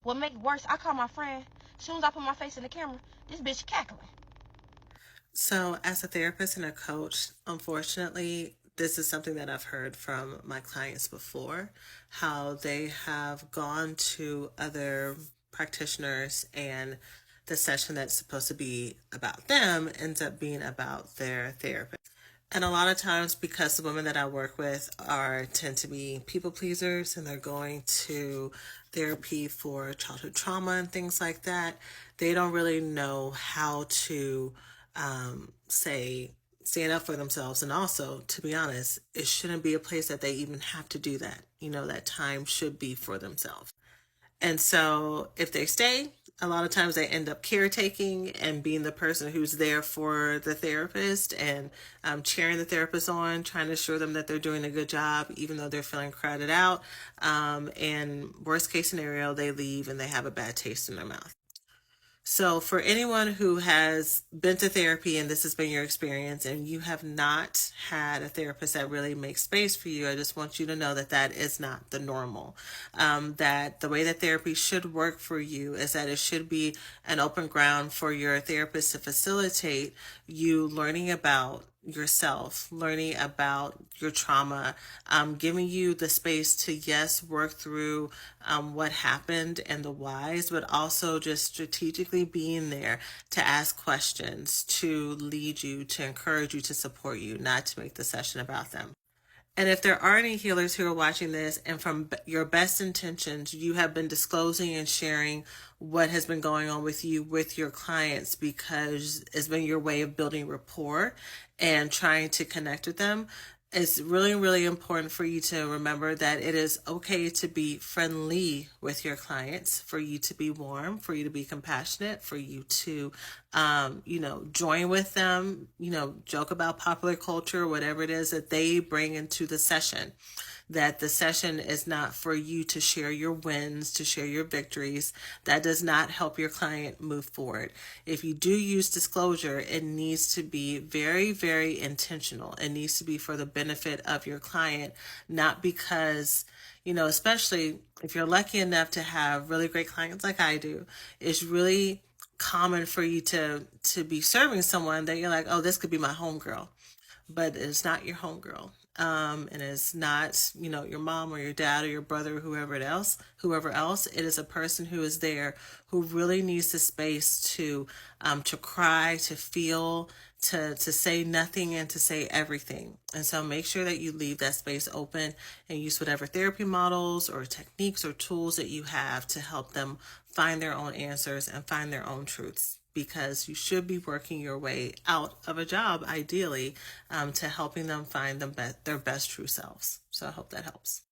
What make it worse, I call my friend. As soon as I put my face in the camera, this bitch cackling. So, as a therapist and a coach, unfortunately, this is something that I've heard from my clients before, how they have gone to other practitioners and the session that's supposed to be about them ends up being about their therapist. And a lot of times, because the women that I work with are tend to be people pleasers and they're going to therapy for childhood trauma and things like that, they don't really know how to say stand up for themselves. And also, to be honest, it shouldn't be a place that they even have to do that. That time should be for themselves. And so if they stay, a lot of times they end up caretaking and being the person who's there for the therapist and cheering the therapist on, trying to assure them that they're doing a good job, even though they're feeling crowded out. And worst case scenario, they leave and they have a bad taste in their mouth. So, for anyone who has been to therapy and this has been your experience, and you have not had a therapist that really makes space for you, I just want you to know that that is not the normal. That the way that therapy should work for you is that it should be an open ground for your therapist to facilitate you learning about yourself, learning about your trauma, giving you the space to, yes, work through what happened and the whys, but also just strategically being there to ask questions, to lead you, to encourage you, to support you, not to make the session about them. And if there are any healers who are watching this and from your best intentions, you have been disclosing and sharing what has been going on with you, with your clients, because it's been your way of building rapport and trying to connect with them, it's really, really important for you to remember that it is okay to be friendly with your clients, for you to be warm, for you to be compassionate, for you to, join with them, joke about popular culture, whatever it is that they bring into the session. That the session is not for you to share your wins, to share your victories. That does not help your client move forward. If you do use disclosure, it needs to be very, very intentional. It needs to be for the benefit of your client, not because, especially if you're lucky enough to have really great clients like I do, it's really common for you to be serving someone that you're like, oh, this could be my homegirl, but it's not your homegirl. And it's not, your mom or your dad or your brother or whoever else. It is a person who is there who really needs the space to cry, to feel, to say nothing and to say everything. And so make sure that you leave that space open and use whatever therapy models or techniques or tools that you have to help them find their own answers and find their own truths, because you should be working your way out of a job, ideally, to helping them find their best true selves. So I hope that helps.